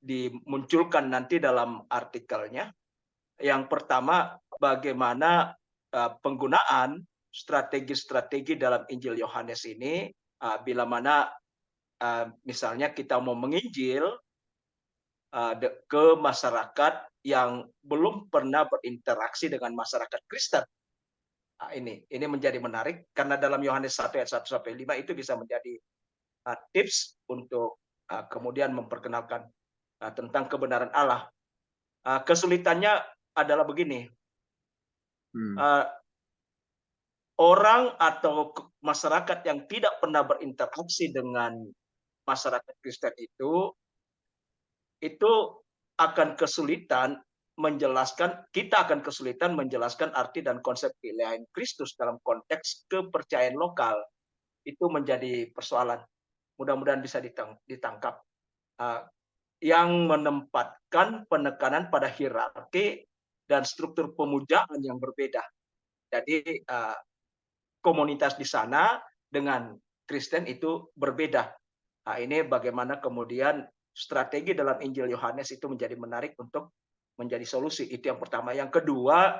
dimunculkan nanti dalam artikelnya. Yang pertama, bagaimana penggunaan strategi-strategi dalam Injil Yohanes ini, bila mana misalnya kita mau menginjil ke masyarakat yang belum pernah berinteraksi dengan masyarakat Kristen. Nah, ini menjadi menarik karena dalam Yohanes 1 ayat 1 sampai 5 itu bisa menjadi tips untuk kemudian memperkenalkan tentang kebenaran Allah. Kesulitannya adalah begini, orang atau masyarakat yang tidak pernah berinteraksi dengan masyarakat Kristen itu akan kesulitan kita akan kesulitan menjelaskan arti dan konsep keilmuan Kristus dalam konteks kepercayaan lokal. Itu menjadi persoalan. Mudah-mudahan bisa ditangkap. Yang menempatkan penekanan pada hierarki dan struktur pemujaan yang berbeda. Jadi komunitas di sana dengan Kristen itu berbeda. Nah, ini bagaimana kemudian strategi dalam Injil Yohanes itu menjadi menarik untuk menjadi solusi. Itu yang pertama. Yang kedua,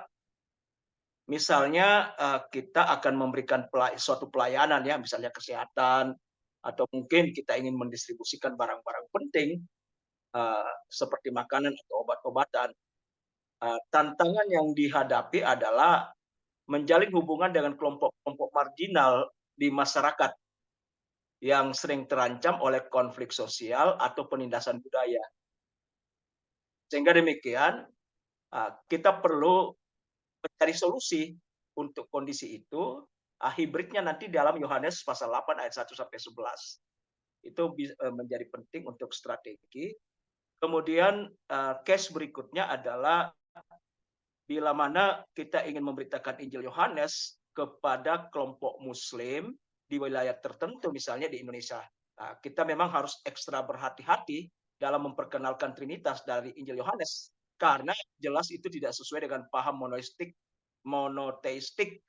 misalnya kita akan memberikan suatu pelayanan ya, misalnya kesehatan, atau mungkin kita ingin mendistribusikan barang-barang penting seperti makanan atau obat-obatan. Tantangan yang dihadapi adalah menjalin hubungan dengan kelompok-kelompok marginal di masyarakat yang sering terancam oleh konflik sosial atau penindasan budaya. Sehingga demikian, kita perlu mencari solusi untuk kondisi itu. Hibridnya nanti dalam Yohanes pasal 8 ayat 1 sampai 11. Itu menjadi penting untuk strategi. Kemudian case berikutnya adalah bila mana kita ingin memberitakan Injil Yohanes kepada kelompok Muslim di wilayah tertentu, misalnya di Indonesia. Kita memang harus ekstra berhati-hati dalam memperkenalkan Trinitas dari Injil Yohanes, karena jelas itu tidak sesuai dengan paham monoteistik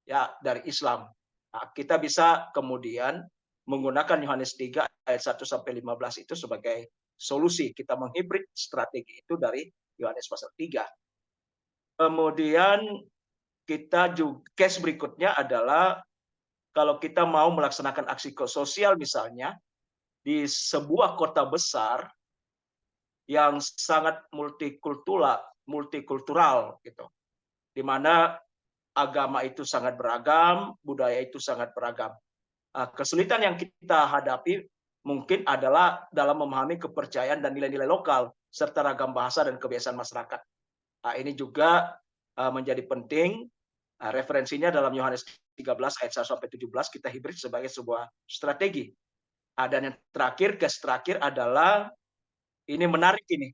ya dari Islam. Kita bisa kemudian menggunakan Yohanes 3 ayat 1 sampai 15 itu sebagai solusi. Kita menghibrid strategi itu dari Yohanes pasal 3. Kemudian kita juga case berikutnya adalah kalau kita mau melaksanakan aksi sosial misalnya di sebuah kota besar yang sangat multikultural gitu. Di mana agama itu sangat beragam, budaya itu sangat beragam. Kesulitan yang kita hadapi mungkin adalah dalam memahami kepercayaan dan nilai-nilai lokal serta ragam bahasa dan kebiasaan masyarakat. Ini juga menjadi penting. Referensinya dalam Yohanes 13 ayat 1 sampai 17 kita hibrid sebagai sebuah strategi. Dan yang terakhir, case terakhir adalah ini menarik ini.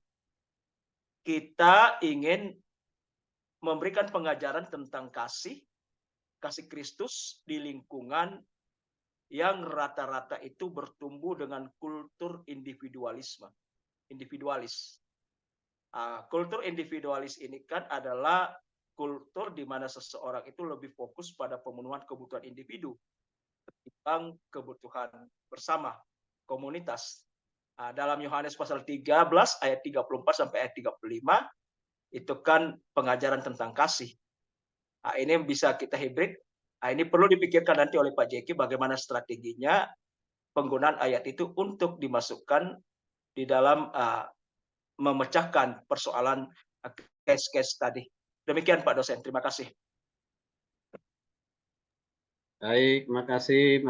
Kita ingin memberikan pengajaran tentang kasih Kristus di lingkungan yang rata-rata itu bertumbuh dengan kultur individualis. Kultur individualis ini kan adalah kultur di mana seseorang itu lebih fokus pada pemenuhan kebutuhan individu ketimbang kebutuhan bersama komunitas. Dalam Yohanes pasal 13 ayat 34 sampai ayat 35 itu kan pengajaran tentang kasih. Ini bisa kita hibrid. Ini perlu dipikirkan nanti oleh Pak Jeki bagaimana strateginya penggunaan ayat itu untuk dimasukkan di dalam memecahkan persoalan case-case tadi. Demikian Pak dosen, terima kasih. Baik, terima kasih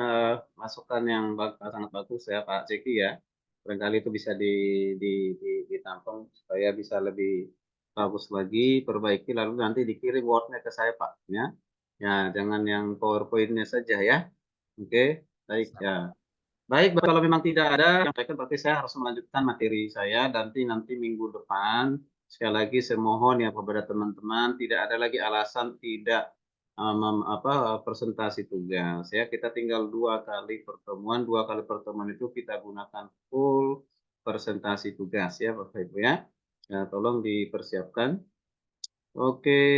masukan yang sangat bagus ya Pak Jeki ya. Barangkali itu bisa ditampung supaya bisa lebih bagus lagi, perbaiki lalu nanti dikirim Word-nya ke saya Pak ya. Ya, jangan yang PowerPoint-nya saja ya. Oke, baik ya. Baik, kalau memang tidak ada yang berarti saya harus melanjutkan materi saya nanti minggu depan. Sekali lagi saya mohon ya kepada teman-teman tidak ada lagi alasan tidak presentasi tugas ya. Kita tinggal 2 kali pertemuan itu kita gunakan full presentasi tugas ya Bapak Ibu ya. Ya, tolong dipersiapkan. Oke.